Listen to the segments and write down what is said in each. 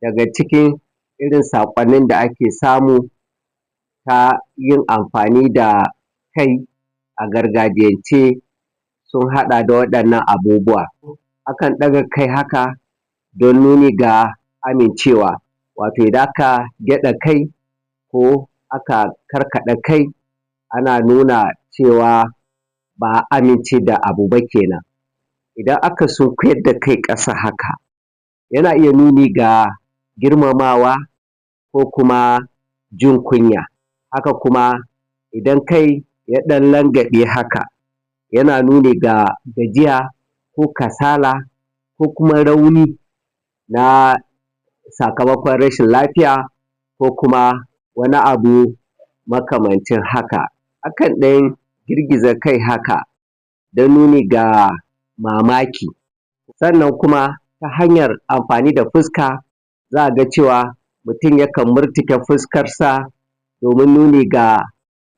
daga cikin irin saƙonnin da ake samu ta yin amfani da kai a gargajiyance sun haɗa da waɗannan abubuwa. Akan ɗaga kai haka don nuni ga amincewa, wato idan aka gyaɗa kai ko aka karkaɗa kai ana nuna cewa ba a amince da abu ba kenan. Idan aka sunkuyar da kai ƙasa haka yana iya nuni ga girmamawa ko kuma jin kunya, haka kuma idan kai ya ɗan langaɓe haka yana nuni ga gajiya ko kasala ko kuma rauni na sakamakon rashin lafiya ko kuma wani abu makamancin haka. Akan ɗan girgiza kai haka don nuni ga mamaki, sannan kuma ta hanyar amfani da fuska za a ga cewa mutum yakan murtuke fuskarsa domin nuni ga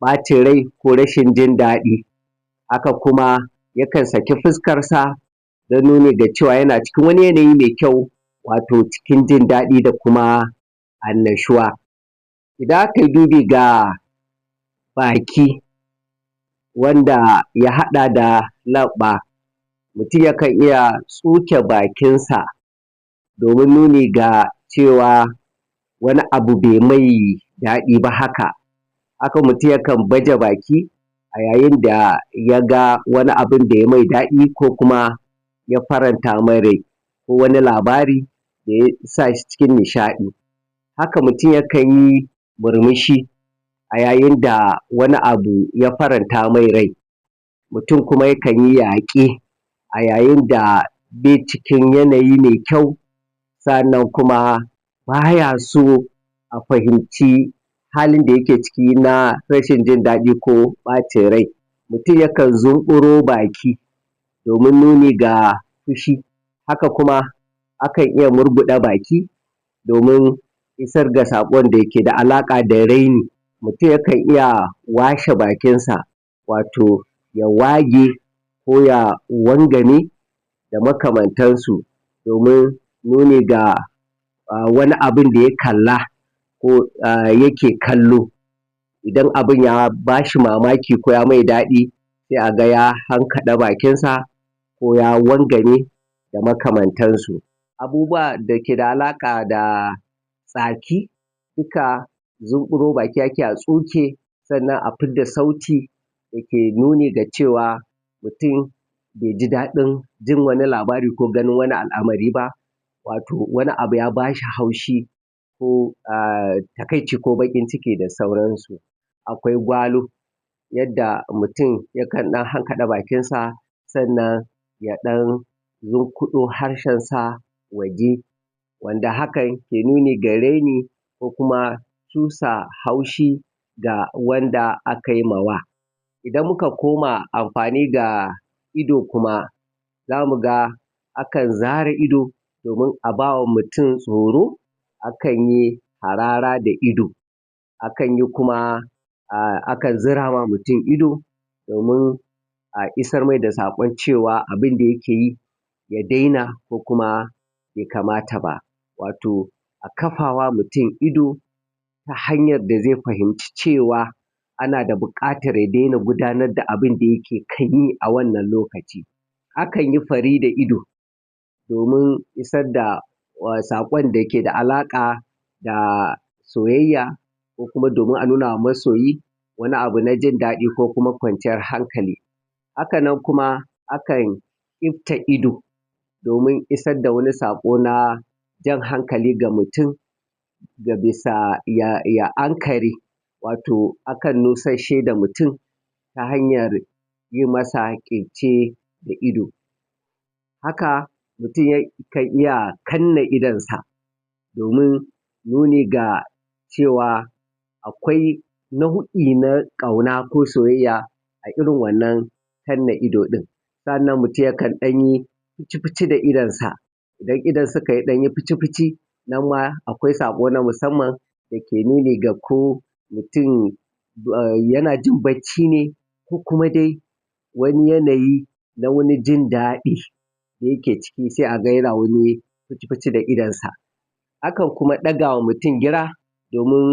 ɓacin rai ko rashin jin daɗi, haka kuma yakan saki fuskarsa don nuni ga cewa yana cikin wani yanayi mai kyau, wato cikin jin daɗi da kuma annashuwa. Idan aka yi dubi ga baki wanda ya haɗa da leɓɓa, mutum yakan iya tsuke bakinsa domin nuni ga cewa wani abu bai mai daɗi ba haka, haka mutum yakan baje baki a yayin da ya ga wani abun da ya mai daɗi ko kuma ya faranta mai rai ko wani labari da ya sa shi cikin nishaɗi. Haka mutum yakan yi murmushi a yayin da wani abu ya faranta mai rai, mutum kuma yakan yi yaƙe a yayin da bai cikin yanayi mai kyau, sa'annan kuma ba ya so a fahimci halin da yake ciki na rashin jin daɗi ko ɓacin rai. Mutum yakan zunƙuro baki domin nuni ga fushi, haka kuma akan iya murguɗa baki domin isar da saƙon da ke da alaƙa da raini. Mutum yakan iya washe bakinsa, wato ya wage ko ya wangame da makamantansu domin nuni ga wani abun da ya kalla ko yake kallo, idan abun ya ba shi mamaki ko ya mai daɗi sai a ga ya hankaɗa bakinsa ko ya wangame da makamantansu. Abubuwa da ke da alaƙa da tsaki duka zunƙuro baki ake a tsuke sannan a fidda sauti da ke nuni ga cewa mutum bai ji daɗin jin wani labari ko ganin wani al'amari ba, wato wani abu ya ba shi haushi ko takaici ko baƙin ciki da sauransu. Akwai gwalo yadda mutum yakan ɗan hankaɗa bakinsa sannan ya ɗan zunkuɗo harshensa waje, wanda hakan ke nuni ga raini ko kuma cusa haushi ga wanda aka yi ma wa. Idan muka koma amfani ga ido kuma za mu ga akan zare ido domin a ba wa mutum tsoro, akan yi harara da ido, akan yi kuma akan zira ma mutum ido domin a isar mai da saƙon cewa abin da yake yi ya daina ko kuma bai kamata ba, wato a kafa wa mutum ido ta hanyar da zai fahimci cewa ana da buƙatar ya daina gudanar da abin da yake kan yi a wannan lokaci. Akan yi fari da ido domin isar da saƙon da ke da alaƙa da soyayya ko kuma domin a nuna wa masoyi wani abu na jin daɗi ko kuma kwanciyar hankali. Haka nan kuma akan ƙyifta ido domin isar da wani saƙo na jan hankali ga mutum ga bisa ya ankare, wato akan nusasshe da mutum ta hanyar yi masa ƙyifce da ido. Haka mutum yakan iya kanne idonsa domin nuni ga cewa akwai nau'i na ƙauna ko soyayya a irin wannan kanne ido ɗin. Sannan mutum yakan ɗan yi fici-fici da idonsa, idan idon suka ɗan yi fici-fici nan ma akwai saƙo na musamman da ke nuni ga ko mutum yana jin bacci ne ko kuma dai wani yanayi na wani jin daɗi da yake ciki sai a ga yana wani fici-fici da idonsa. akan kuma ɗaga wa mutum gira domin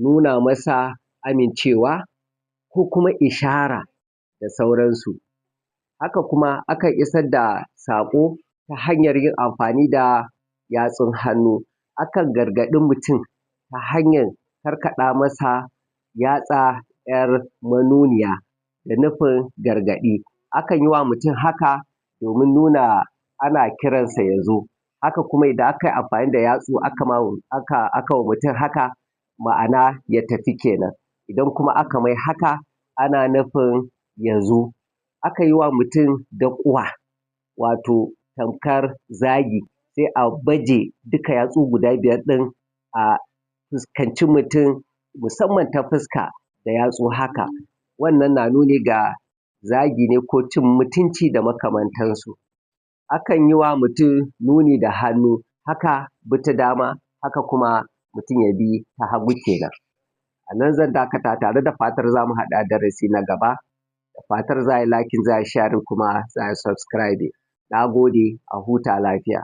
nuna masa amincewa ko kuma ishara da sauransu. Haka kuma akan isar da saƙo ta hanyar yin amfani da yatsun hannu, akan gargaɗi mutum ta hanyar karkaɗa masa yatsa ‘yar manuniya da nufin gargaɗi, akan yi wa mutum haka domin nuna ana kiransa ya zo. Haka kuma idan aka yi amfani da yatsu aka wa mutum haka, ma'ana ya tafi kenan, idan kuma aka mai haka ana nufin ya zo. Akan yi wa mutum daƙuwa, wato tamkar zagi, sai a baje duka yatsu guda biyar ɗin a fuskanci mutum musamman ta fuska da yatsu haka, wannan na nuni ga zagi ne ko cin mutunci da makamantansu. Akan yi wa mutum nuni da hannu, haka bi ta dama, haka kuma mutum ya bi ta hagu kenan. A nan zan dakata tare da fatar za mu haɗu a darasi na gaba, da fatar za a yi liking, za a yi sharing kuma za a yi subscribing. Na gode, a huta lafiya.